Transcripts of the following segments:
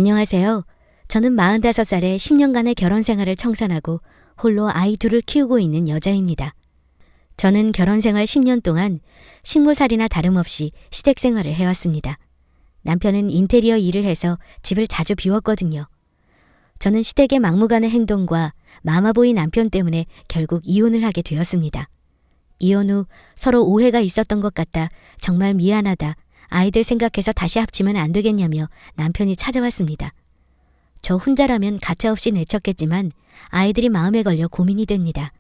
안녕하세요. 저는 45살에 10년간의 결혼 생활을 청산하고 홀로 아이 둘을 키우고 있는 여자입니다. 저는 결혼 생활 10년 동안 식모살이나 다름없이 시댁 생활을 해왔습니다. 남편은 인테리어 일을 해서 집을 자주 비웠거든요. 저는 시댁의 막무가내 행동과 마마보이 남편 때문에 결국 이혼을 하게 되었습니다. 이혼 후 서로 오해가 있었던 것 같다. 정말 미안하다. 아이들 생각해서 다시 합치면 안 되겠냐며 남편이 찾아왔습니다. 저 혼자라면 가차없이 내쳤겠지만 아이들이 마음에 걸려 고민이 됩니다.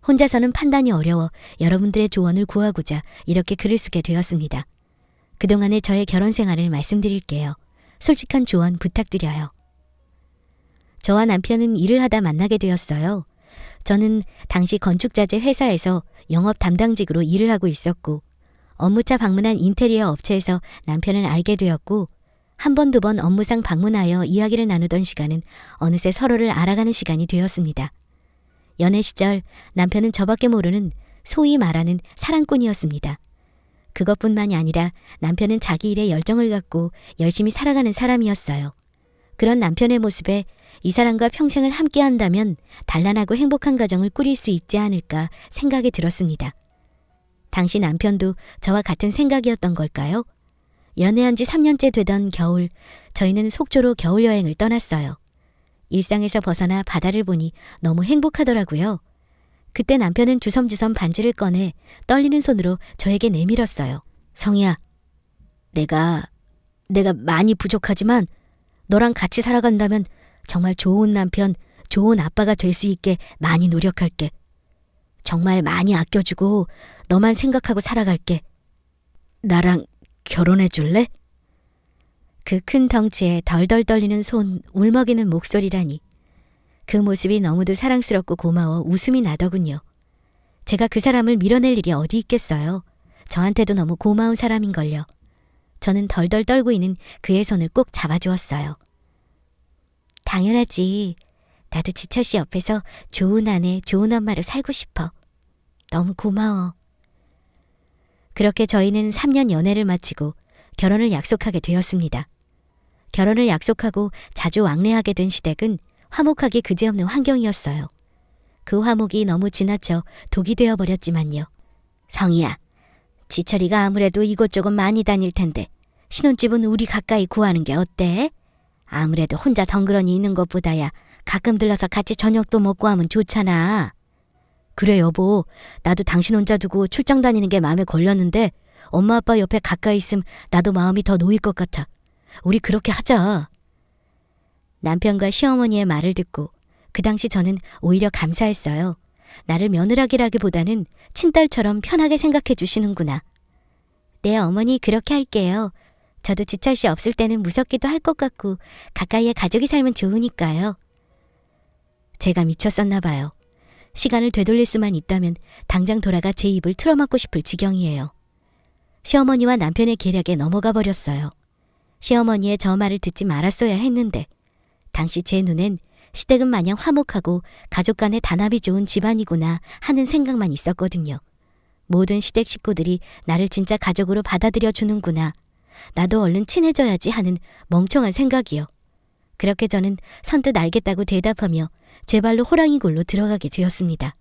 혼자서는 판단이 어려워 여러분들의 조언을 구하고자 이렇게 글을 쓰게 되었습니다. 그동안의 저의 결혼 생활을 말씀드릴게요. 솔직한 조언 부탁드려요. 저와 남편은 일을 하다 만나게 되었어요. 저는 당시 건축자재 회사에서 영업 담당직으로 일을 하고 있었고 업무차 방문한 인테리어 업체에서 남편을 알게 되었고 한 번, 두 번 업무상 방문하여 이야기를 나누던 시간은 어느새 서로를 알아가는 시간이 되었습니다. 연애 시절 남편은 저밖에 모르는 소위 말하는 사랑꾼이었습니다. 그것뿐만이 아니라 남편은 자기 일에 열정을 갖고 열심히 살아가는 사람이었어요. 그런 남편의 모습에 이 사람과 평생을 함께한다면 단란하고 행복한 가정을 꾸릴 수 있지 않을까 생각이 들었습니다. 당시 남편도 저와 같은 생각이었던 걸까요? 연애한 지 3년째 되던 겨울, 저희는 속초로 겨울 여행을 떠났어요. 일상에서 벗어나 바다를 보니 너무 행복하더라고요. 그때 남편은 주섬주섬 반지를 꺼내 떨리는 손으로 저에게 내밀었어요. 성희야, 내가 많이 부족하지만 너랑 같이 살아간다면 정말 좋은 남편, 좋은 아빠가 될 수 있게 많이 노력할게. 정말 많이 아껴주고 너만 생각하고 살아갈게. 나랑 결혼해 줄래? 그 큰 덩치에 덜덜 떨리는 손, 울먹이는 목소리라니. 그 모습이 너무도 사랑스럽고 고마워 웃음이 나더군요. 제가 그 사람을 밀어낼 일이 어디 있겠어요. 저한테도 너무 고마운 사람인걸요. 저는 덜덜 떨고 있는 그의 손을 꼭 잡아주었어요. 당연하지. 나도 지철 씨 옆에서 좋은 아내, 좋은 엄마로 살고 싶어. 너무 고마워. 그렇게 저희는 3년 연애를 마치고 결혼을 약속하게 되었습니다. 결혼을 약속하고 자주 왕래하게 된 시댁은 화목하기 그지없는 환경이었어요. 그 화목이 너무 지나쳐 독이 되어버렸지만요. 성희야, 지철이가 아무래도 이곳저곳 많이 다닐 텐데 신혼집은 우리 가까이 구하는 게 어때? 아무래도 혼자 덩그러니 있는 것보다야 가끔 들러서 같이 저녁도 먹고 하면 좋잖아. 그래 여보, 나도 당신 혼자 두고 출장 다니는 게 마음에 걸렸는데 엄마 아빠 옆에 가까이 있음 나도 마음이 더 놓일 것 같아. 우리 그렇게 하자. 남편과 시어머니의 말을 듣고 그 당시 저는 오히려 감사했어요. 나를 며느라기라기보다는 친딸처럼 편하게 생각해 주시는구나. 네 어머니 그렇게 할게요. 저도 지철 씨 없을 때는 무섭기도 할 것 같고 가까이에 가족이 살면 좋으니까요. 제가 미쳤었나 봐요. 시간을 되돌릴 수만 있다면 당장 돌아가 제 입을 틀어막고 싶을 지경이에요. 시어머니와 남편의 계략에 넘어가 버렸어요. 시어머니의 저 말을 듣지 말았어야 했는데 당시 제 눈엔 시댁은 마냥 화목하고 가족 간의 단합이 좋은 집안이구나 하는 생각만 있었거든요. 모든 시댁 식구들이 나를 진짜 가족으로 받아들여 주는구나. 나도 얼른 친해져야지 하는 멍청한 생각이요. 그렇게 저는 선뜻 알겠다고 대답하며 제 발로 호랑이 굴로 들어가게 되었습니다.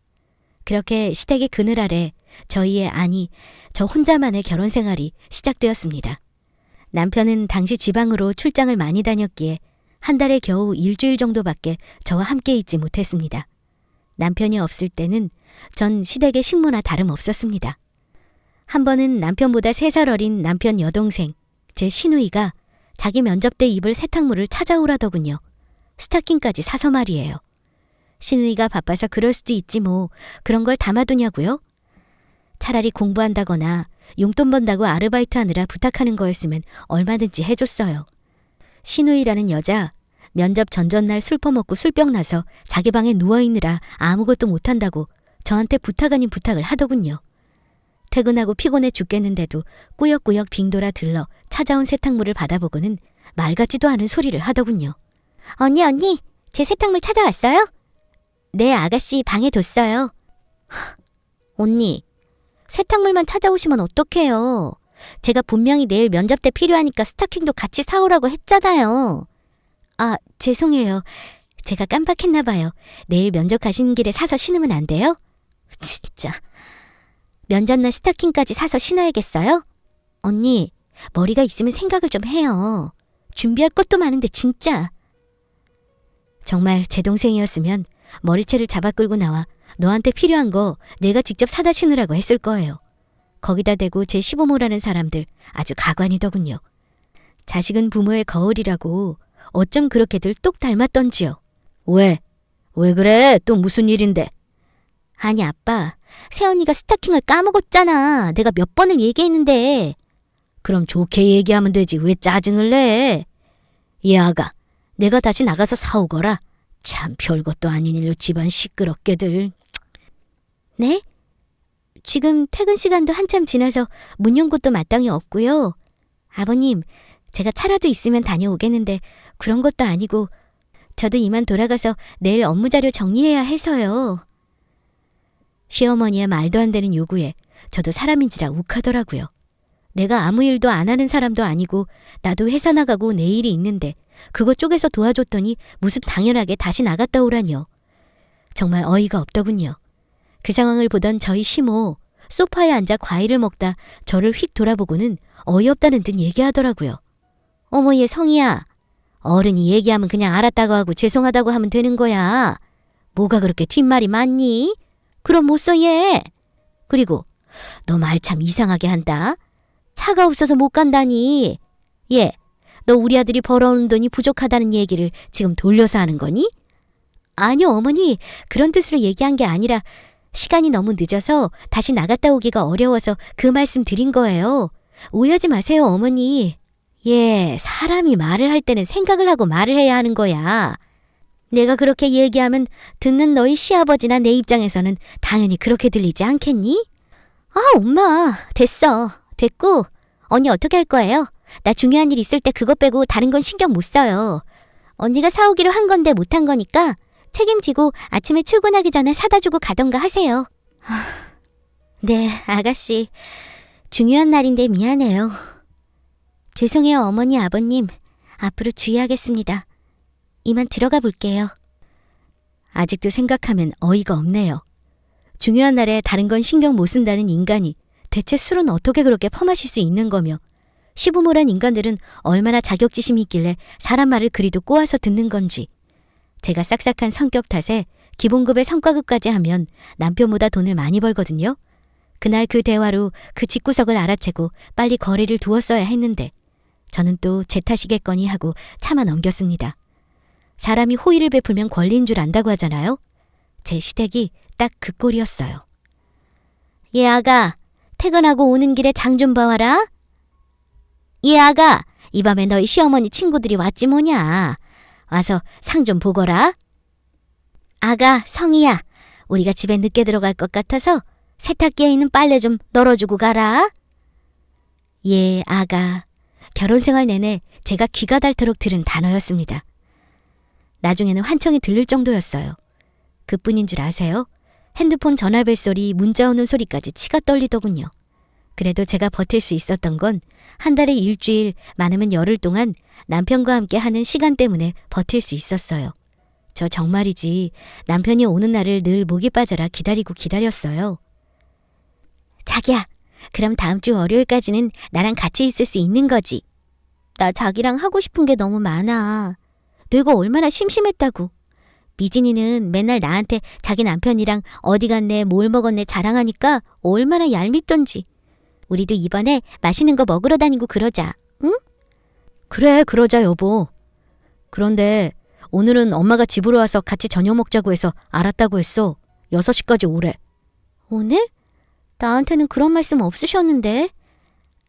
그렇게 시댁의 그늘 아래 저희의 아니, 저 혼자만의 결혼 생활이 시작되었습니다. 남편은 당시 지방으로 출장을 많이 다녔기에 한 달에 겨우 일주일 정도밖에 저와 함께 있지 못했습니다. 남편이 없을 때는 전 시댁의 식모나 다름없었습니다. 한 번은 남편보다 3살 어린 남편 여동생, 제 시누이가 자기 면접 때 입을 세탁물을 찾아오라더군요. 스타킹까지 사서 말이에요. 시누이가 바빠서 그럴 수도 있지 뭐 그런 걸 담아두냐고요? 차라리 공부한다거나 용돈 번다고 아르바이트 하느라 부탁하는 거였으면 얼마든지 해줬어요. 시누이라는 여자 면접 전전날 술 퍼먹고 술병 나서 자기 방에 누워있느라 아무것도 못한다고 저한테 부탁 아닌 부탁을 하더군요. 퇴근하고 피곤해 죽겠는데도 꾸역꾸역 빙돌아 들러 찾아온 세탁물을 받아보고는 말 같지도 않은 소리를 하더군요. 언니, 제 세탁물 찾아왔어요? 네, 아가씨 방에 뒀어요. 언니, 세탁물만 찾아오시면 어떡해요. 제가 분명히 내일 면접 때 필요하니까 스타킹도 같이 사오라고 했잖아요. 아, 죄송해요. 제가 깜빡했나 봐요. 내일 면접 가시는 길에 사서 신으면 안 돼요? 진짜. 면접날 스타킹까지 사서 신어야겠어요? 언니, 머리가 있으면 생각을 좀 해요. 준비할 것도 많은데 진짜. 정말 제 동생이었으면 머리채를 잡아 끌고 나와 너한테 필요한 거 내가 직접 사다 신으라고 했을 거예요. 거기다 대고 제 시부모라는 사람들 아주 가관이더군요. 자식은 부모의 거울이라고 어쩜 그렇게들 똑 닮았던지요. 왜? 왜 그래? 또 무슨 일인데? 아니 아빠, 새언니가 스타킹을 까먹었잖아. 내가 몇 번을 얘기했는데. 그럼 좋게 얘기하면 되지 왜 짜증을 내? 이 아가, 내가 다시 나가서 사오거라. 참 별것도 아닌 일로 집안 시끄럽게들. 네? 지금 퇴근 시간도 한참 지나서 문 연 곳도 마땅히 없고요. 아버님, 제가 차라도 있으면 다녀오겠는데 그런 것도 아니고 저도 이만 돌아가서 내일 업무 자료 정리해야 해서요. 시어머니의 말도 안 되는 요구에 저도 사람인지라 욱하더라고요. 내가 아무 일도 안 하는 사람도 아니고 나도 회사 나가고 내일이 있는데 그거 쪼개서 도와줬더니 무슨 당연하게 다시 나갔다 오라뇨. 정말 어이가 없더군요. 그 상황을 보던 저희 시모 소파에 앉아 과일을 먹다 저를 휙 돌아보고는 어이없다는 듯 얘기하더라고요. 어머 얘 성희야. 어른이 얘기하면 그냥 알았다고 하고 죄송하다고 하면 되는 거야. 뭐가 그렇게 뒷말이 많니? 그럼 못 써 얘. 그리고 너 말 참 이상하게 한다. 차가 없어서 못 간다니. 얘, 너 우리 아들이 벌어오는 돈이 부족하다는 얘기를 지금 돌려서 하는 거니? 아니요 어머니, 그런 뜻으로 얘기한 게 아니라 시간이 너무 늦어서 다시 나갔다 오기가 어려워서 그 말씀 드린 거예요. 오해하지 마세요 어머니. 예, 사람이 말을 할 때는 생각을 하고 말을 해야 하는 거야. 내가 그렇게 얘기하면 듣는 너희 시아버지나 내 입장에서는 당연히 그렇게 들리지 않겠니? 아, 엄마, 됐어. 됐고, 언니 어떻게 할 거예요? 나 중요한 일 있을 때 그거 빼고 다른 건 신경 못 써요. 언니가 사오기로 한 건데 못한 거니까 책임지고 아침에 출근하기 전에 사다 주고 가던가 하세요. 네, 아가씨. 중요한 날인데 미안해요. 죄송해요, 어머니, 아버님. 앞으로 주의하겠습니다. 이만 들어가 볼게요. 아직도 생각하면 어이가 없네요. 중요한 날에 다른 건 신경 못 쓴다는 인간이 대체 술은 어떻게 그렇게 퍼마실 수 있는 거며 시부모란 인간들은 얼마나 자격지심이 있길래 사람 말을 그리도 꼬아서 듣는 건지. 제가 싹싹한 성격 탓에 기본급의 성과급까지 하면 남편보다 돈을 많이 벌거든요. 그날 그 대화로 그 집구석을 알아채고 빨리 거리를 두었어야 했는데 저는 또 제 탓이겠거니 하고 참아 넘겼습니다. 사람이 호의를 베풀면 권리인 줄 안다고 하잖아요. 제 시댁이 딱 그 꼴이었어요. 얘 아가, 퇴근하고 오는 길에 장 좀 봐와라. 얘 아가, 이 밤에 너희 시어머니 친구들이 왔지 뭐냐. 와서 상 좀 보거라. 아가, 성희야, 우리가 집에 늦게 들어갈 것 같아서 세탁기에 있는 빨래 좀 널어주고 가라. 예, 아가. 결혼생활 내내 제가 귀가 닳도록 들은 단어였습니다. 나중에는 환청이 들릴 정도였어요. 그뿐인 줄 아세요? 핸드폰 전화벨 소리, 문자 오는 소리까지 치가 떨리더군요. 그래도 제가 버틸 수 있었던 건 한 달에 일주일, 많으면 열흘 동안 남편과 함께 하는 시간 때문에 버틸 수 있었어요. 저 정말이지 남편이 오는 날을 늘 목이 빠져라 기다리고 기다렸어요. 자기야, 그럼 다음 주 월요일까지는 나랑 같이 있을 수 있는 거지? 나 자기랑 하고 싶은 게 너무 많아. 내가 얼마나 심심했다고. 미진이는 맨날 나한테 자기 남편이랑 어디 갔네, 뭘 먹었네 자랑하니까 얼마나 얄밉던지. 우리도 이번에 맛있는 거 먹으러 다니고 그러자, 응? 그래, 그러자 여보. 그런데 오늘은 엄마가 집으로 와서 같이 저녁 먹자고 해서 알았다고 했어. 6시까지 오래. 오늘? 나한테는 그런 말씀 없으셨는데.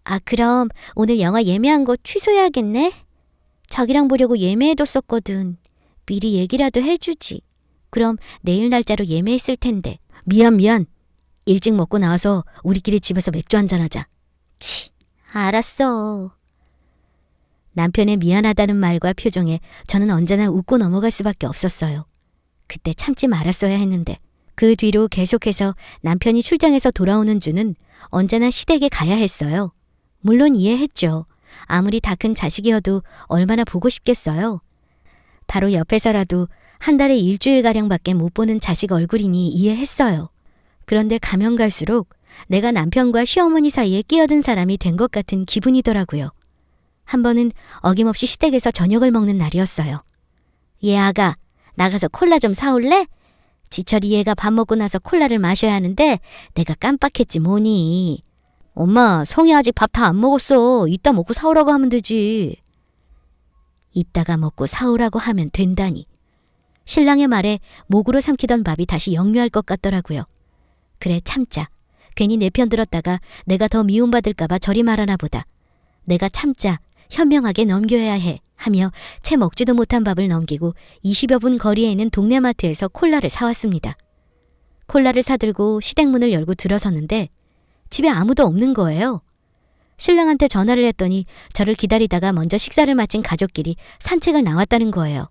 아, 그럼 오늘 영화 예매한 거 취소해야겠네. 자기랑 보려고 예매해뒀었거든. 미리 얘기라도 해주지. 그럼 내일 날짜로 예매했을 텐데. 미안. 일찍 먹고 나와서 우리끼리 집에서 맥주 한잔하자. 치, 알았어. 남편의 미안하다는 말과 표정에 저는 언제나 웃고 넘어갈 수밖에 없었어요. 그때 참지 말았어야 했는데 그 뒤로 계속해서 남편이 출장에서 돌아오는 주는 언제나 시댁에 가야 했어요. 물론 이해했죠. 아무리 다 큰 자식이어도 얼마나 보고 싶겠어요. 바로 옆에서라도 한 달에 일주일가량밖에 못 보는 자식 얼굴이니 이해했어요. 그런데 가면 갈수록 내가 남편과 시어머니 사이에 끼어든 사람이 된 것 같은 기분이더라고요. 한 번은 어김없이 시댁에서 저녁을 먹는 날이었어요. 얘 아가, 나가서 콜라 좀 사올래? 지철이 얘가 밥 먹고 나서 콜라를 마셔야 하는데 내가 깜빡했지 뭐니. 엄마, 성이 아직 밥 다 안 먹었어. 이따 먹고 사오라고 하면 되지. 이따가 먹고 사오라고 하면 된다니. 신랑의 말에 목으로 삼키던 밥이 다시 역류할 것 같더라고요. 그래, 참자. 괜히 내 편 들었다가 내가 더 미움받을까봐 저리 말하나 보다. 내가 참자. 현명하게 넘겨야 해. 하며 채 먹지도 못한 밥을 넘기고 20여 분 거리에 있는 동네 마트에서 콜라를 사왔습니다. 콜라를 사들고 시댁 문을 열고 들어섰는데 집에 아무도 없는 거예요. 신랑한테 전화를 했더니 저를 기다리다가 먼저 식사를 마친 가족끼리 산책을 나왔다는 거예요.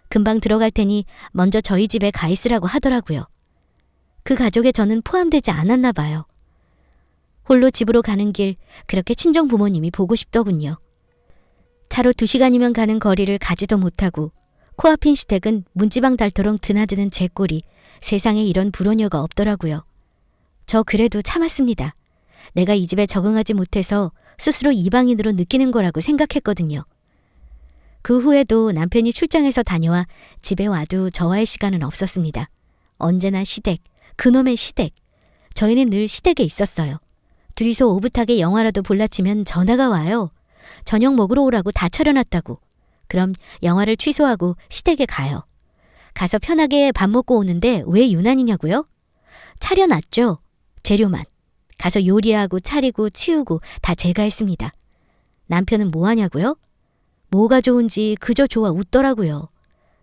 금방 들어갈 테니 먼저 저희 집에 가 있으라고 하더라고요. 그 가족에 저는 포함되지 않았나 봐요. 홀로 집으로 가는 길 그렇게 친정 부모님이 보고 싶더군요. 차로 2시간이면 가는 거리를 가지도 못하고 코앞인 시댁은 문지방 닳도록 드나드는 제 꼴이 세상에 이런 불효녀가 없더라고요. 저 그래도 참았습니다. 내가 이 집에 적응하지 못해서 스스로 이방인으로 느끼는 거라고 생각했거든요. 그 후에도 남편이 출장에서 다녀와 집에 와도 저와의 시간은 없었습니다. 언제나 시댁, 그놈의 시댁. 저희는 늘 시댁에 있었어요. 둘이서 오붓하게 영화라도 볼라치면 전화가 와요. 저녁 먹으러 오라고 다 차려놨다고. 그럼 영화를 취소하고 시댁에 가요. 가서 편하게 밥 먹고 오는데 왜 유난이냐고요? 차려놨죠. 재료만. 가서 요리하고 차리고 치우고 다 제가 했습니다. 남편은 뭐 하냐고요? 뭐가 좋은지 그저 좋아 웃더라고요.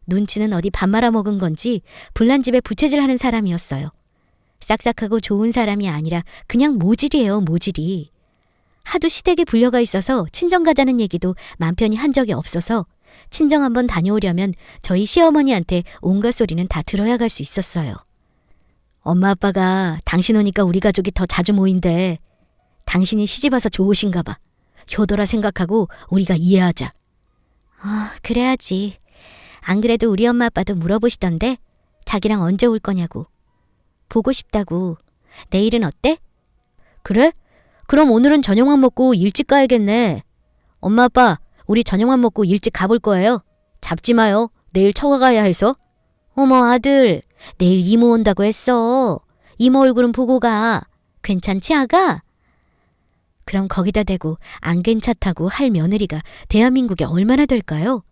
눈치는 어디 밥 말아 먹은 건지 불난 집에 부채질하는 사람이었어요. 싹싹하고 좋은 사람이 아니라 그냥 모질이에요, 모질이. 하도 시댁에 불려가 있어서 친정 가자는 얘기도 맘 편히 한 적이 없어서 친정 한번 다녀오려면 저희 시어머니한테 온갖 소리는 다 들어야 갈 수 있었어요. 엄마 아빠가 당신 오니까 우리 가족이 더 자주 모인대. 당신이 시집와서 좋으신가 봐. 효도라 생각하고 우리가 이해하자. 그래야지. 안 그래도 우리 엄마 아빠도 물어보시던데 자기랑 언제 올 거냐고. 보고 싶다고. 내일은 어때? 그래? 그럼 오늘은 저녁만 먹고 일찍 가야겠네. 엄마 아빠, 우리 저녁만 먹고 일찍 가볼 거예요. 잡지 마요. 내일 처가 가야 해서. 어머 아들, 내일 이모 온다고 했어. 이모 얼굴은 보고 가. 괜찮지 아가? 그럼 거기다 대고 안 괜찮다고 할 며느리가 대한민국에 얼마나 될까요?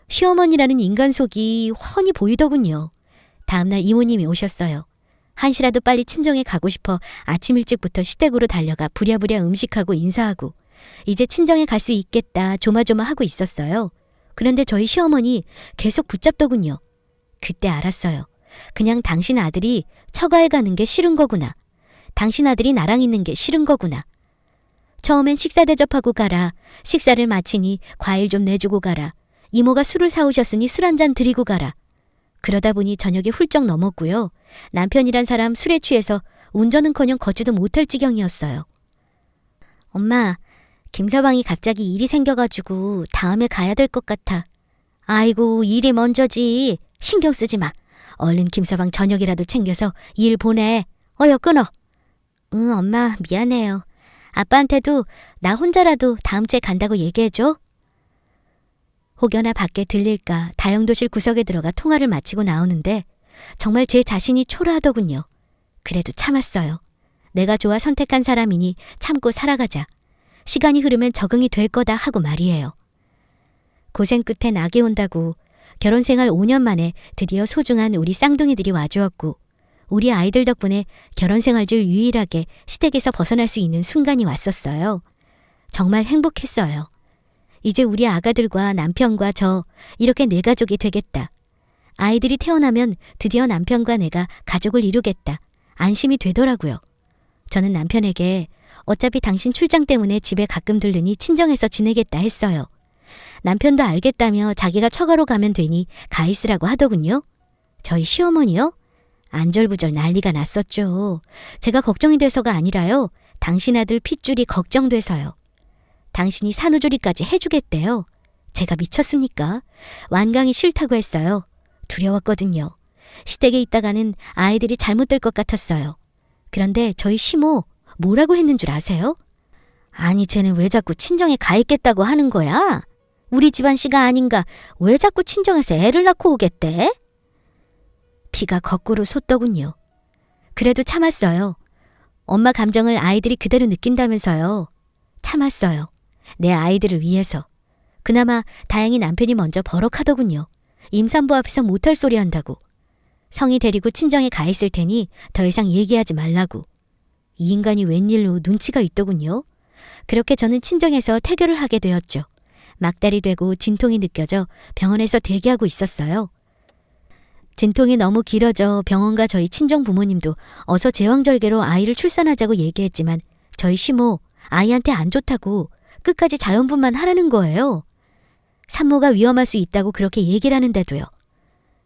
시어머니라는 인간 속이 훤히 보이더군요. 다음날 이모님이 오셨어요. 한시라도 빨리 친정에 가고 싶어 아침 일찍부터 시댁으로 달려가 부랴부랴 음식하고 인사하고 이제 친정에 갈 수 있겠다 조마조마하고 있었어요. 그런데 저희 시어머니 계속 붙잡더군요. 그때 알았어요. 그냥 당신 아들이 처가에 가는 게 싫은 거구나. 당신 아들이 나랑 있는 게 싫은 거구나. 처음엔 식사 대접하고 가라. 식사를 마치니 과일 좀 내주고 가라. 이모가 술을 사오셨으니 술 한 잔 드리고 가라. 그러다 보니 저녁이 훌쩍 넘었고요. 남편이란 사람 술에 취해서 운전은커녕 걷지도 못할 지경이었어요. 엄마, 김서방이 갑자기 일이 생겨가지고 다음에 가야 될 것 같아. 아이고, 일이 먼저지. 신경 쓰지 마. 얼른 김서방 저녁이라도 챙겨서 일 보내. 어여 끊어. 응, 엄마 미안해요. 아빠한테도 나 혼자라도 다음 주에 간다고 얘기해줘. 혹여나 밖에 들릴까 다용도실 구석에 들어가 통화를 마치고 나오는데 정말 제 자신이 초라하더군요. 그래도 참았어요. 내가 좋아 선택한 사람이니 참고 살아가자. 시간이 흐르면 적응이 될 거다 하고 말이에요. 고생 끝에 낙이 온다고 결혼생활 5년 만에 드디어 소중한 우리 쌍둥이들이 와주었고 우리 아이들 덕분에 결혼생활 중 유일하게 시댁에서 벗어날 수 있는 순간이 왔었어요. 정말 행복했어요. 이제 우리 아가들과 남편과 저 이렇게 네 가족이 되겠다. 아이들이 태어나면 드디어 남편과 내가 가족을 이루겠다. 안심이 되더라고요. 저는 남편에게 어차피 당신 출장 때문에 집에 가끔 들르니 친정에서 지내겠다 했어요. 남편도 알겠다며 자기가 처가로 가면 되니 가 있으라고 하더군요. 저희 시어머니요? 안절부절 난리가 났었죠. 제가 걱정이 돼서가 아니라요. 당신 아들 핏줄이 걱정돼서요. 당신이 산후조리까지 해주겠대요. 제가 미쳤습니까? 완강히 싫다고 했어요. 두려웠거든요. 시댁에 있다가는 아이들이 잘못될 것 같았어요. 그런데 저희 시모 뭐라고 했는 줄 아세요? 아니 쟤는 왜 자꾸 친정에 가 있겠다고 하는 거야? 우리 집안 씨가 아닌가 왜 자꾸 친정에서 애를 낳고 오겠대? 피가 거꾸로 솟더군요. 그래도 참았어요. 엄마 감정을 아이들이 그대로 느낀다면서요. 참았어요. 내 아이들을 위해서. 그나마 다행히 남편이 먼저 버럭하더군요. 임산부 앞에서 못할 소리 한다고. 성이 데리고 친정에 가 있을 테니 더 이상 얘기하지 말라고. 이 인간이 웬일로 눈치가 있더군요. 그렇게 저는 친정에서 태교를 하게 되었죠. 막달이 되고 진통이 느껴져 병원에서 대기하고 있었어요. 진통이 너무 길어져 병원과 저희 친정 부모님도 어서 제왕절개로 아이를 출산하자고 얘기했지만 저희 시모 아이한테 안 좋다고 끝까지 자연분만 하라는 거예요. 산모가 위험할 수 있다고 그렇게 얘기를 하는데도요.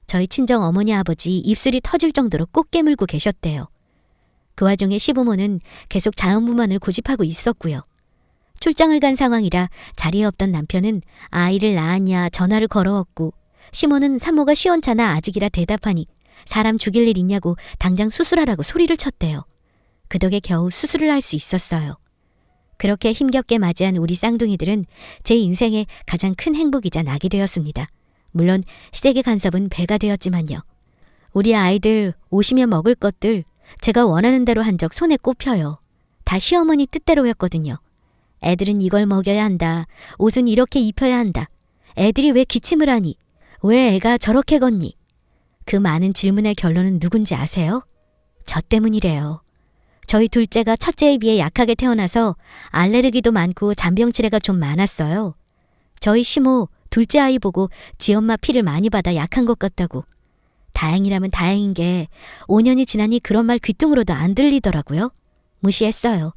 저희 친정 어머니 아버지 입술이 터질 정도로 꼭 깨물고 계셨대요. 그 와중에 시부모는 계속 자연분만을 고집하고 있었고요. 출장을 간 상황이라 자리에 없던 남편은 아이를 낳았냐 전화를 걸어왔고 시모는 산모가 시원찮아 아직이라 대답하니 사람 죽일 일 있냐고 당장 수술하라고 소리를 쳤대요. 그 덕에 겨우 수술을 할 수 있었어요. 그렇게 힘겹게 맞이한 우리 쌍둥이들은 제 인생의 가장 큰 행복이자 낙이 되었습니다. 물론 시댁의 간섭은 배가 되었지만요. 우리 아이들 오시면 먹을 것들 제가 원하는 대로 한 적 손에 꼽혀요. 다 시어머니 뜻대로였거든요. 애들은 이걸 먹여야 한다. 옷은 이렇게 입혀야 한다. 애들이 왜 기침을 하니? 왜 애가 저렇게 걷니? 그 많은 질문의 결론은 누군지 아세요? 저 때문이래요. 저희 둘째가 첫째에 비해 약하게 태어나서 알레르기도 많고 잔병치레가 좀 많았어요. 저희 시모 둘째 아이 보고 지 엄마 피를 많이 받아 약한 것 같다고. 다행이라면 다행인 게 5년이 지나니 그런 말 귓등으로도 안 들리더라고요. 무시했어요.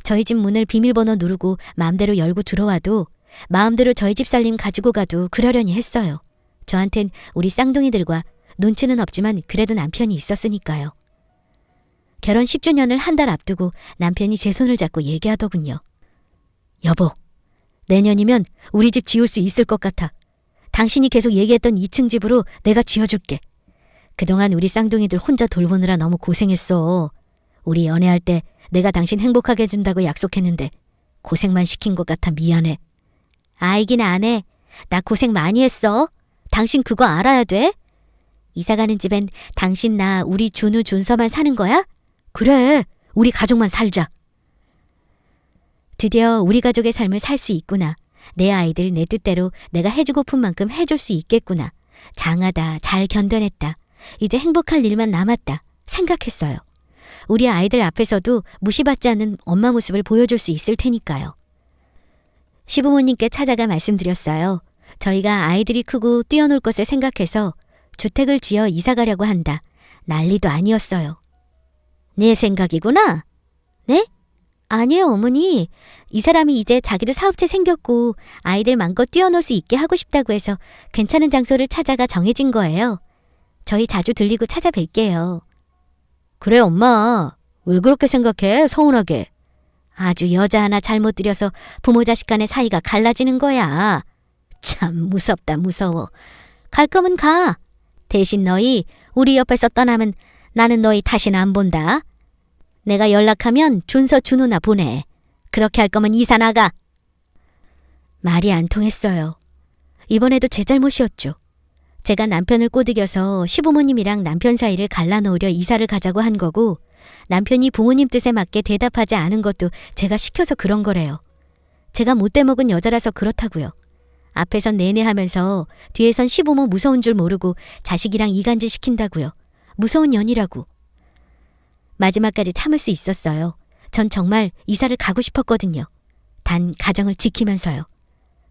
저희 집 문을 비밀번호 누르고 마음대로 열고 들어와도 마음대로 저희 집 살림 가지고 가도 그러려니 했어요. 저한텐 우리 쌍둥이들과 눈치는 없지만 그래도 남편이 있었으니까요. 결혼 10주년을 한 달 앞두고 남편이 제 손을 잡고 얘기하더군요. 여보, 내년이면 우리 집 지을 수 있을 것 같아. 당신이 계속 얘기했던 2층 집으로 내가 지어줄게. 그동안 우리 쌍둥이들 혼자 돌보느라 너무 고생했어. 우리 연애할 때 내가 당신 행복하게 해준다고 약속했는데 고생만 시킨 것 같아 미안해. 알긴 안 해. 나 고생 많이 했어. 당신 그거 알아야 돼. 이사가는 집엔 당신 나 우리 준우 준서만 사는 거야? 그래. 우리 가족만 살자. 드디어 우리 가족의 삶을 살 수 있구나. 내 아이들 내 뜻대로 내가 해주고픈 만큼 해줄 수 있겠구나. 장하다. 잘 견뎌냈다. 이제 행복할 일만 남았다. 생각했어요. 우리 아이들 앞에서도 무시받지 않는 엄마 모습을 보여줄 수 있을 테니까요. 시부모님께 찾아가 말씀드렸어요. 저희가 아이들이 크고 뛰어놀 것을 생각해서 주택을 지어 이사가려고 한다. 난리도 아니었어요. 내 생각이구나? 네? 아니에요, 어머니. 이 사람이 이제 자기도 사업체 생겼고 아이들 마음껏 뛰어놀 수 있게 하고 싶다고 해서 괜찮은 장소를 찾아가 정해진 거예요. 저희 자주 들리고 찾아뵐게요. 그래, 엄마. 왜 그렇게 생각해? 서운하게. 아주 여자 하나 잘못 들여서 부모 자식 간의 사이가 갈라지는 거야. 참 무섭다, 무서워. 갈 거면 가. 대신 너희 우리 옆에서 떠나면 나는 너희 다시는 안 본다. 내가 연락하면 준서 준호나 보내. 그렇게 할 거면 이사 나가. 말이 안 통했어요. 이번에도 제 잘못이었죠. 제가 남편을 꼬드겨서 시부모님이랑 남편 사이를 갈라놓으려 이사를 가자고 한 거고 남편이 부모님 뜻에 맞게 대답하지 않은 것도 제가 시켜서 그런 거래요. 제가 못돼 먹은 여자라서 그렇다고요. 앞에선 내내 하면서 뒤에선 시부모 무서운 줄 모르고 자식이랑 이간질 시킨다고요. 무서운 년이라고. 마지막까지 참을 수 있었어요. 전 정말 이사를 가고 싶었거든요. 단 가정을 지키면서요.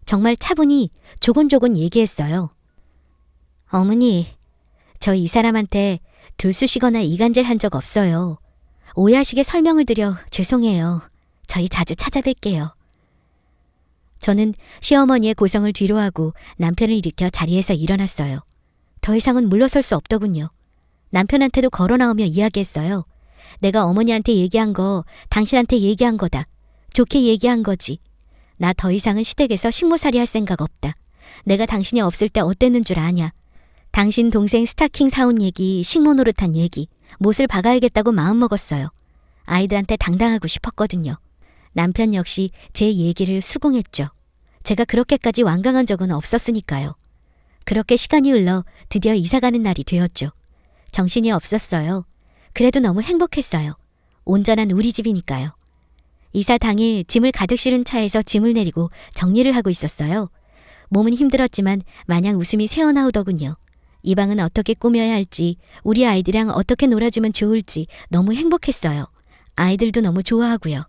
정말 차분히 조곤조곤 얘기했어요. 어머니, 저 이 사람한테 들쑤시거나 이간질 한 적 없어요. 오해하시게 설명을 드려 죄송해요. 저희 자주 찾아뵐게요. 저는 시어머니의 고성을 뒤로하고 남편을 일으켜 자리에서 일어났어요. 더 이상은 물러설 수 없더군요. 남편한테도 걸어 나오며 이야기했어요. 내가 어머니한테 얘기한 거 당신한테 얘기한 거다. 좋게 얘기한 거지. 나 더 이상은 시댁에서 식모살이 할 생각 없다. 내가 당신이 없을 때 어땠는 줄 아냐. 당신 동생 스타킹 사온 얘기, 식모 노릇한 얘기, 못을 박아야겠다고 마음먹었어요. 아이들한테 당당하고 싶었거든요. 남편 역시 제 얘기를 수긍했죠. 제가 그렇게까지 완강한 적은 없었으니까요. 그렇게 시간이 흘러 드디어 이사가는 날이 되었죠. 정신이 없었어요. 그래도 너무 행복했어요. 온전한 우리 집이니까요. 이사 당일 짐을 가득 실은 차에서 짐을 내리고 정리를 하고 있었어요. 몸은 힘들었지만 마냥 웃음이 새어나오더군요. 이 방은 어떻게 꾸며야 할지, 우리 아이들이랑 어떻게 놀아주면 좋을지 너무 행복했어요. 아이들도 너무 좋아하고요.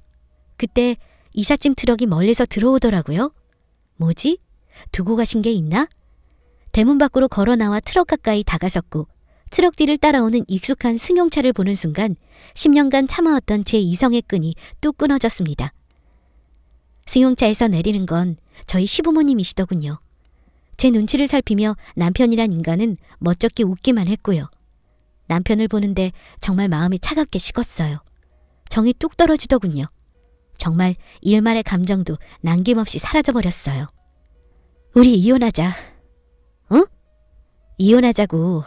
그때 이삿짐 트럭이 멀리서 들어오더라고요. 뭐지? 두고 가신 게 있나? 대문 밖으로 걸어 나와 트럭 가까이 다가섰고 트럭 뒤를 따라오는 익숙한 승용차를 보는 순간 10년간 참아왔던 제 이성의 끈이 뚝 끊어졌습니다. 승용차에서 내리는 건 저희 시부모님이시더군요. 제 눈치를 살피며 남편이란 인간은 멋쩍게 웃기만 했고요. 남편을 보는데 정말 마음이 차갑게 식었어요. 정이 뚝 떨어지더군요. 정말 일말의 감정도 남김없이 사라져버렸어요. 우리 이혼하자. 응? 이혼하자고.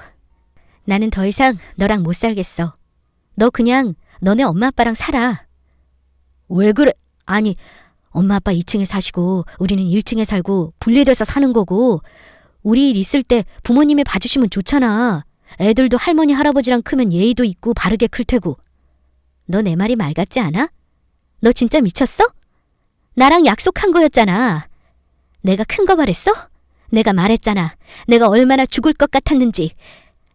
나는 더 이상 너랑 못 살겠어. 너 그냥 너네 엄마 아빠랑 살아. 왜 그래? 아니, 엄마 아빠 2층에 사시고 우리는 1층에 살고 분리돼서 사는 거고 우리 일 있을 때 부모님이 봐주시면 좋잖아. 애들도 할머니 할아버지랑 크면 예의도 있고 바르게 클 테고. 너 내 말이 말 같지 않아? 너 진짜 미쳤어? 나랑 약속한 거였잖아. 내가 큰 거 말했어? 내가 말했잖아. 내가 얼마나 죽을 것 같았는지.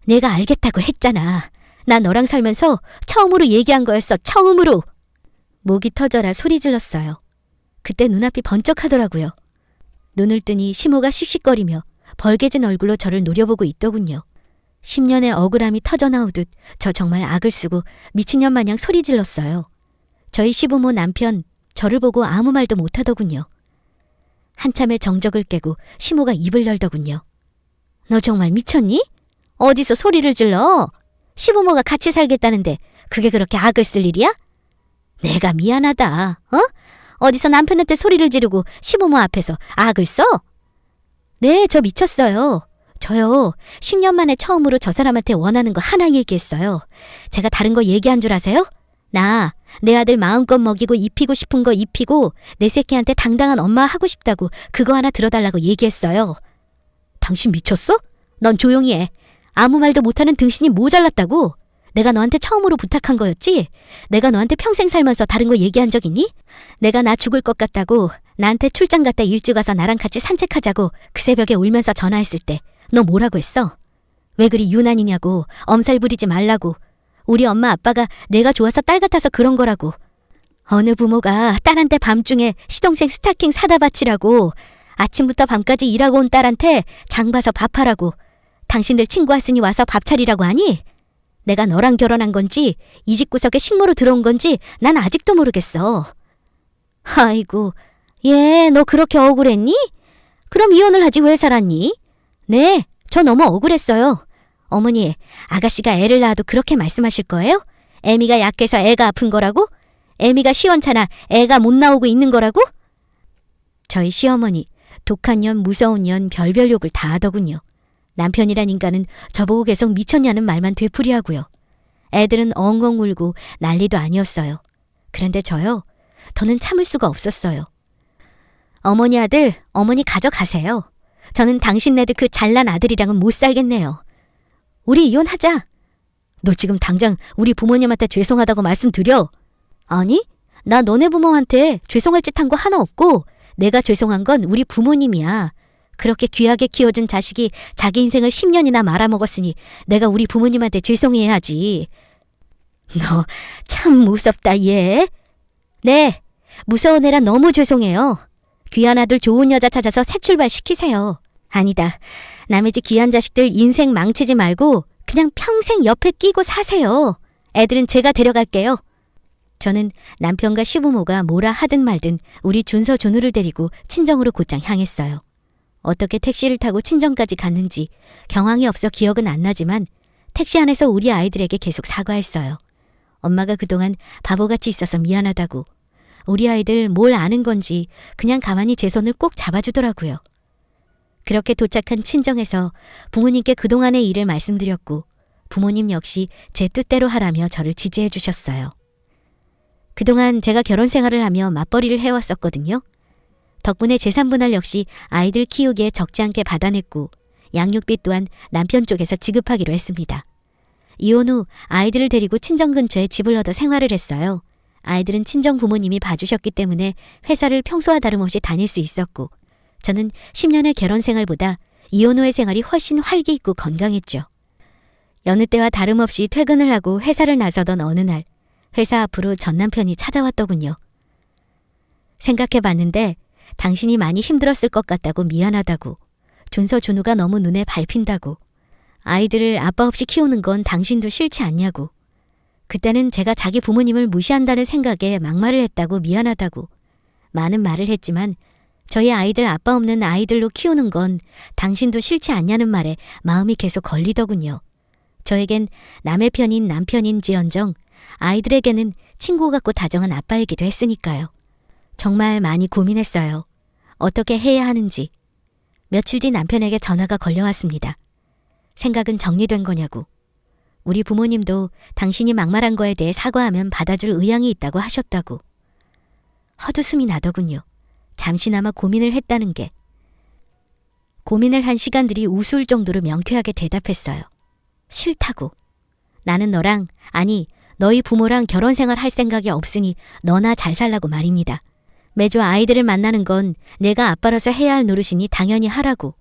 내가 알겠다고 했잖아. 나 너랑 살면서 처음으로 얘기한 거였어. 처음으로. 목이 터져라 소리 질렀어요. 그때 눈앞이 번쩍하더라고요. 눈을 뜨니 시모가 씩씩거리며 벌개진 얼굴로 저를 노려보고 있더군요. 10년의 억울함이 터져나오듯 저 정말 악을 쓰고 미친년 마냥 소리 질렀어요. 저희 시부모 남편 저를 보고 아무 말도 못하더군요. 한참의 정적을 깨고 시모가 입을 열더군요. 너 정말 미쳤니? 어디서 소리를 질러? 시부모가 같이 살겠다는데 그게 그렇게 악을 쓸 일이야? 내가 미안하다. 어? 어디서 남편한테 소리를 지르고 시부모 앞에서 악을 써? 네, 저 미쳤어요. 저요, 10년 만에 처음으로 저 사람한테 원하는 거 하나 얘기했어요. 제가 다른 거 얘기한 줄 아세요? 나, 내 아들 마음껏 먹이고 입히고 싶은 거 입히고 내 새끼한테 당당한 엄마 하고 싶다고 그거 하나 들어달라고 얘기했어요. 당신 미쳤어? 넌 조용히 해. 아무 말도 못하는 등신이 모자랐다고. 내가 너한테 처음으로 부탁한 거였지? 내가 너한테 평생 살면서 다른 거 얘기한 적 있니? 내가 나 죽을 것 같다고 나한테 출장 갔다 일찍 와서 나랑 같이 산책하자고 그 새벽에 울면서 전화했을 때 너 뭐라고 했어? 왜 그리 유난이냐고, 엄살 부리지 말라고, 우리 엄마 아빠가 내가 좋아서 딸 같아서 그런 거라고, 어느 부모가 딸한테 밤중에 시동생 스타킹 사다 바치라고, 아침부터 밤까지 일하고 온 딸한테 장 봐서 밥하라고, 당신들 친구 왔으니 와서 밥 차리라고 하니? 내가 너랑 결혼한 건지 이 집 구석에 식모로 들어온 건지 난 아직도 모르겠어. 아이고, 얘 너 그렇게 억울했니? 그럼 이혼을 하지 왜 살았니? 네, 저 너무 억울했어요. 어머니, 아가씨가 애를 낳아도 그렇게 말씀하실 거예요? 애미가 약해서 애가 아픈 거라고? 애미가 시원찮아 애가 못 나오고 있는 거라고? 저희 시어머니, 독한 년, 무서운 년, 별별 욕을 다 하더군요. 남편이란 인간은 저보고 계속 미쳤냐는 말만 되풀이하고요. 애들은 엉엉 울고 난리도 아니었어요. 그런데 저요, 더는 참을 수가 없었어요. 어머니 아들, 어머니 가져가세요. 저는 당신네들 그 잘난 아들이랑은 못 살겠네요. 우리 이혼하자. 너 지금 당장 우리 부모님한테 죄송하다고 말씀드려. 아니, 나 너네 부모한테 죄송할 짓 한 거 하나 없고 내가 죄송한 건 우리 부모님이야. 그렇게 귀하게 키워준 자식이 자기 인생을 10년이나 말아먹었으니 내가 우리 부모님한테 죄송해야지. 너 참 무섭다, 얘. 네, 무서운 애라 너무 죄송해요. 귀한 아들 좋은 여자 찾아서 새 출발시키세요. 아니다. 남의 집 귀한 자식들 인생 망치지 말고 그냥 평생 옆에 끼고 사세요. 애들은 제가 데려갈게요. 저는 남편과 시부모가 뭐라 하든 말든 우리 준서 준우를 데리고 친정으로 곧장 향했어요. 어떻게 택시를 타고 친정까지 갔는지 경황이 없어 기억은 안 나지만 택시 안에서 우리 아이들에게 계속 사과했어요. 엄마가 그동안 바보같이 있어서 미안하다고. 우리 아이들 뭘 아는 건지 그냥 가만히 제 손을 꼭 잡아주더라고요. 그렇게 도착한 친정에서 부모님께 그동안의 일을 말씀드렸고 부모님 역시 제 뜻대로 하라며 저를 지지해 주셨어요. 그동안 제가 결혼 생활을 하며 맞벌이를 해왔었거든요. 덕분에 재산분할 역시 아이들 키우기에 적지 않게 받아냈고 양육비 또한 남편 쪽에서 지급하기로 했습니다. 이혼 후 아이들을 데리고 친정 근처에 집을 얻어 생활을 했어요. 아이들은 친정 부모님이 봐주셨기 때문에 회사를 평소와 다름없이 다닐 수 있었고 저는 10년의 결혼 생활보다 이혼 후의 생활이 훨씬 활기 있고 건강했죠. 여느 때와 다름없이 퇴근을 하고 회사를 나서던 어느 날 회사 앞으로 전 남편이 찾아왔더군요. 생각해봤는데 당신이 많이 힘들었을 것 같다고 미안하다고 준서 준우가 너무 눈에 밟힌다고 아이들을 아빠 없이 키우는 건 당신도 싫지 않냐고 그때는 제가 자기 부모님을 무시한다는 생각에 막말을 했다고 미안하다고 많은 말을 했지만 저희 아이들 아빠 없는 아이들로 키우는 건 당신도 싫지 않냐는 말에 마음이 계속 걸리더군요. 저에겐 남의 편인 남편인지언정 아이들에게는 친구 같고 다정한 아빠이기도 했으니까요. 정말 많이 고민했어요. 어떻게 해야 하는지. 며칠 뒤 남편에게 전화가 걸려왔습니다. 생각은 정리된 거냐고. 우리 부모님도 당신이 막말한 거에 대해 사과하면 받아줄 의향이 있다고 하셨다고. 헛웃음이 나더군요. 잠시나마 고민을 했다는 게. 고민을 한 시간들이 우스울 정도로 명쾌하게 대답했어요. 싫다고. 나는 너랑, 아니 너희 부모랑 결혼 생활 할 생각이 없으니 너나 잘 살라고 말입니다. 매주 아이들을 만나는 건 내가 아빠로서 해야 할 노릇이니 당연히 하라고.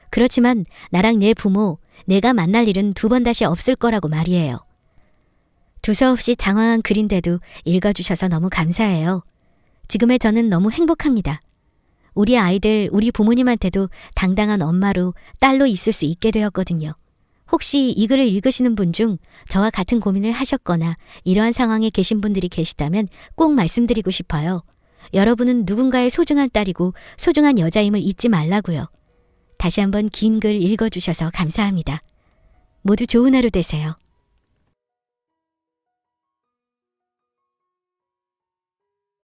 그렇지만 나랑 내 부모, 내가 만날 일은 두 번 다시 없을 거라고 말이에요. 두서없이 장황한 글인데도 읽어주셔서 너무 감사해요. 지금의 저는 너무 행복합니다. 우리 아이들, 우리 부모님한테도 당당한 엄마로, 딸로 있을 수 있게 되었거든요. 혹시 이 글을 읽으시는 분 중 저와 같은 고민을 하셨거나 이러한 상황에 계신 분들이 계시다면 꼭 말씀드리고 싶어요. 여러분은 누군가의 소중한 딸이고 소중한 여자임을 잊지 말라고요. 다시 한번 긴 글 읽어주셔서 감사합니다. 모두 좋은 하루 되세요.